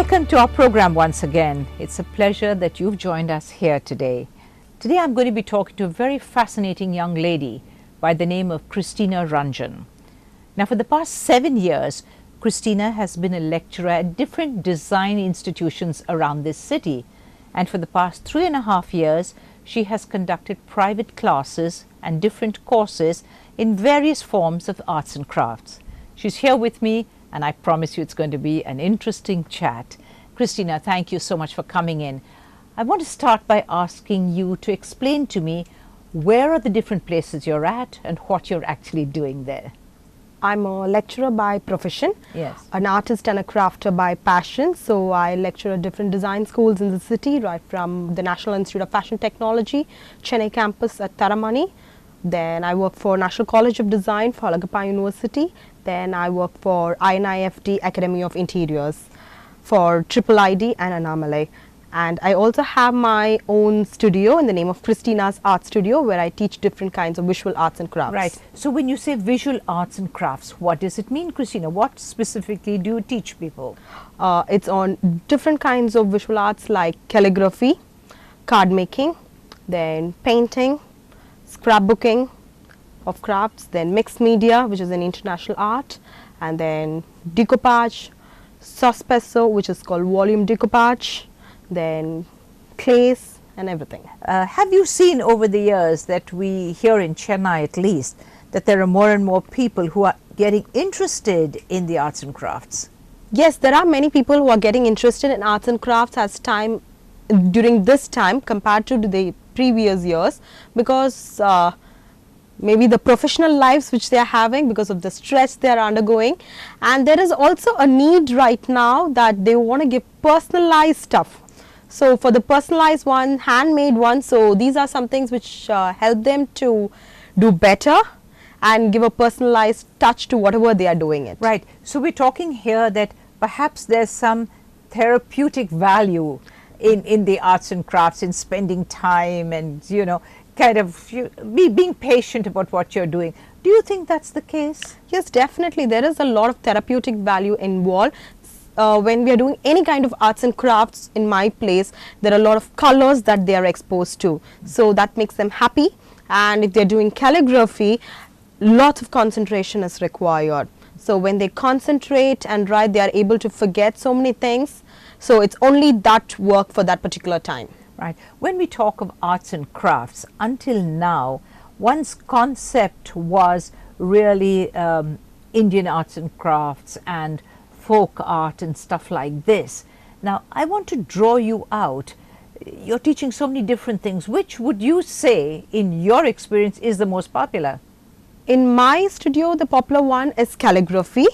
Welcome to our program once again. It's a pleasure that you've joined us here today. Today I'm going to be talking to a very fascinating young lady by the name of Christina Ranjan. Now, for the past 7 years, Christina has been a lecturer at different design institutions around this city. And for the past 3.5 years, she has conducted private classes and different courses in various forms of arts and crafts. She's here with me, and I promise you it's going to be an interesting chat. Christina, thank you so much for coming in. I want to start by asking you to explain to me where are the different places you're at and what you're actually doing there. I'm a lecturer by profession, Yes. an artist and a crafter by passion. So I lecture at different design schools in the city, right from the National Institute of Fashion Technology, Chennai campus at Taramani. Then I work for National College of Design for Alagappa University. Then I work for INIFD Academy of Interiors for Triple ID and Anomaly. And I also have my own studio in the name of Christina's Art Studio, where I teach different kinds of visual arts and crafts. Right. So when you say visual arts and crafts, what does it mean, Christina? What specifically do you teach people? It's on different kinds of visual arts like calligraphy, card making, then painting, scrapbooking of crafts, then mixed media, which is an international art, and then decoupage, sospeso, which is called volume decoupage, then clays and everything. Have you seen over the years that we here in Chennai at least, that there are more and more people who are getting interested in the arts and crafts? Yes, there are many people who are getting interested in arts and crafts as time during this time compared to the previous years, because maybe the professional lives which they are having, because of the stress they are undergoing, and there is also a need right now that they want to give personalized stuff. So for the personalized one, handmade one, so these are some things which help them to do better and give a personalized touch to whatever they are doing it. Right. So we're talking here that perhaps there's some therapeutic value in the arts and crafts, in spending time and, you know, kind of being patient about what you're doing. Do you think that's the case? Yes, definitely. There is a lot of therapeutic value involved. When we are doing any kind of arts and crafts in my place, there are a lot of colors that they are exposed to. So that makes them happy. And if they're doing calligraphy, lots of concentration is required. So when they concentrate and write, they are able to forget so many things. So it's only that work for that particular time. Right. When we talk of arts and crafts, until now, one's concept was really Indian arts and crafts and folk art and stuff like this. Now, I want to draw you out. You're teaching so many different things. Which would you say, in your experience, is the most popular? In my studio, the popular one is calligraphy.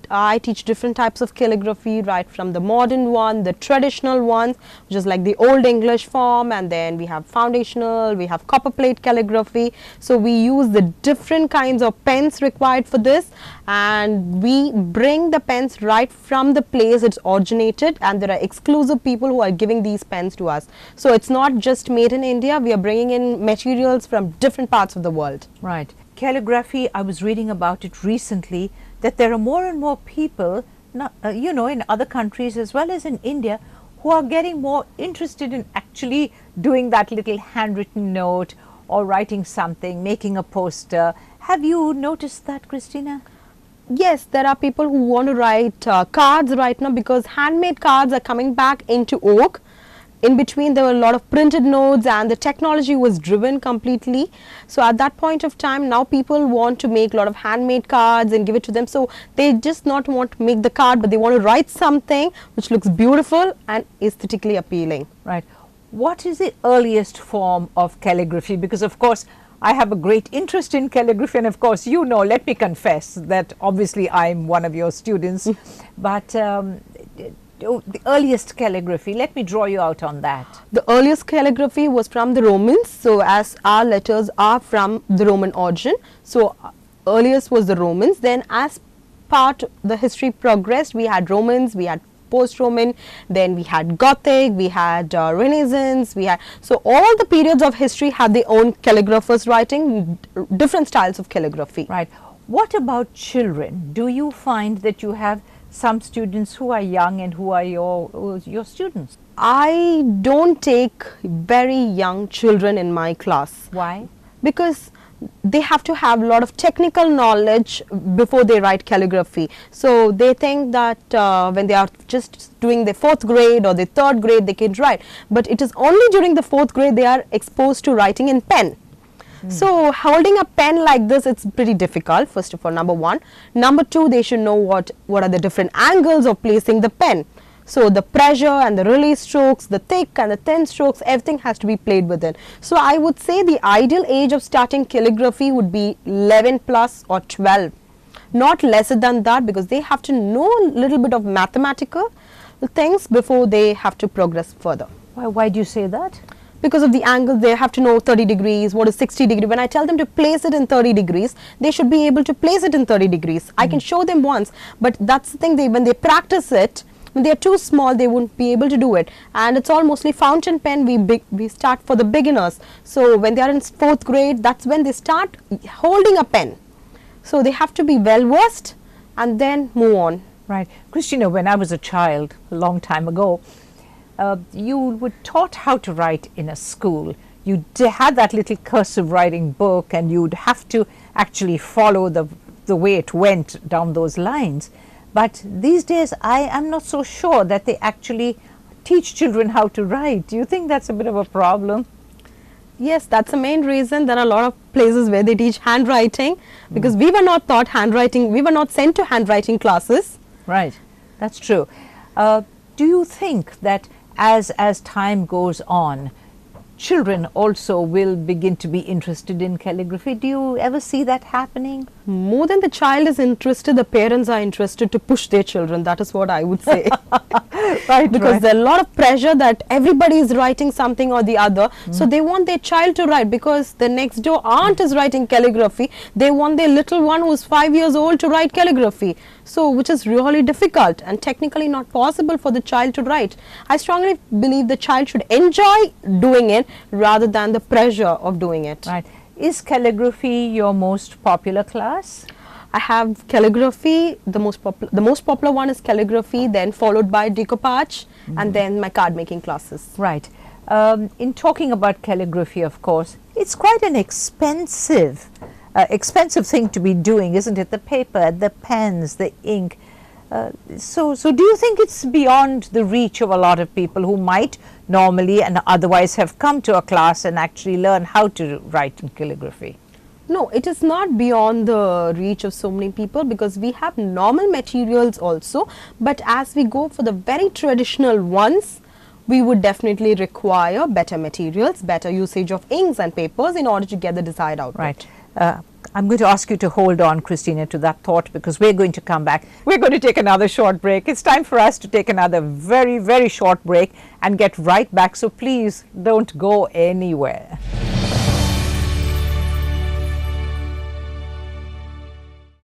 I teach different types of calligraphy, right from the modern one, the traditional ones, which is like the old English form, and then we have foundational, we have copper plate calligraphy. So we use the different kinds of pens required for this, and we bring the pens right from the place it's originated, and there are exclusive people who are giving these pens to us. So it's not just made in India, we are bringing in materials from different parts of the world. Right. Calligraphy, I was reading about it recently, that there are more and more people, you know, in other countries as well as in India, who are getting more interested in actually doing that little handwritten note or writing something, making a poster. Have you noticed that, Christina? Yes, there are people who want to write cards right now, because handmade cards are coming back into vogue. In between, there were a lot of printed notes, and the technology was driven completely. So at that point of time, now people want to make a lot of handmade cards and give it to them. So they just not want to make the card, but they want to write something which looks beautiful and aesthetically appealing. Right. What is the earliest form of calligraphy? Because of course, I have a great interest in calligraphy, and of course, you know, let me confess that obviously I'm one of your students, but the earliest calligraphy, let me draw you out on that. The earliest calligraphy was from the Romans, so as our letters are from the Roman origin, so earliest was the Romans. Then as part the history progressed, we had Romans, we had post-Roman, then we had Gothic, we had Renaissance, we had, so all the periods of history had their own calligraphers writing different styles of calligraphy. Right. What about children? Do you find that you have some students who are young and who are your students? I don't take very young children in my class. Why? Because they have to have a lot of technical knowledge before they write calligraphy. So they think that when they are just doing the 4th grade or the 3rd grade, they can write. But it is only during the 4th grade they are exposed to writing in pen. So holding a pen like this, it's pretty difficult, first of all, number one. Number two, they should know what are the different angles of placing the pen. So the pressure and the release strokes, the thick and the thin strokes, everything has to be played within. So I would say the ideal age of starting calligraphy would be 11 plus or 12. Not lesser than that, because they have to know a little bit of mathematical things before they have to progress further. Why do you say that? Because of the angle, they have to know 30 degrees, what is 60 degree. When I tell them to place it in 30 degrees, they should be able to place it in 30 degrees. I can show them once, but that's the thing, when they practice it, when they are too small, they won't be able to do it. And it's all mostly fountain pen, we start for the beginners. So when they are in 4th grade, that's when they start holding a pen. So they have to be well versed and then move on. Right. Christina, when I was a child, a long time ago, you were taught how to write in a school. You had that little cursive writing book, and you'd have to actually follow the way it went down those lines. But these days, I am not so sure that they actually teach children how to write. Do you think that's a bit of a problem? Yes, that's the main reason. There are a lot of places where they teach handwriting, because we were not taught handwriting, we were not sent to handwriting classes. Right, that's true. Do you think that as time goes on, children also will begin to be interested in calligraphy? Do you ever see that happening? More than the child is interested, the parents are interested to push their children. That is what I would say. Right, because there are a lot of pressure that everybody is writing something or the other. So they want their child to write, because the next door aunt is writing calligraphy. They want their little one who is 5 years old to write calligraphy. So which is really difficult and technically not possible for the child to write. I strongly believe the child should enjoy doing it rather than the pressure of doing it. Right. Is calligraphy your most popular class? I have calligraphy, the most popular one is calligraphy, then followed by decoupage, and then my card making classes. Right. In talking about calligraphy, of course, it's quite an expensive thing to be doing, isn't it? The paper, the pens, the ink. So do you think it's beyond the reach of a lot of people who might normally and otherwise have come to a class and actually learn how to write in calligraphy? No, it is not beyond the reach of so many people, because we have normal materials also, but as we go for the very traditional ones, we would definitely require better materials, better usage of inks and papers in order to get the desired output. Right. I'm going to ask you to hold on, Christina, to that thought, because we're going to come back. We're going to take another short break. It's time for us to take another very, very short break and get right back. So please don't go anywhere.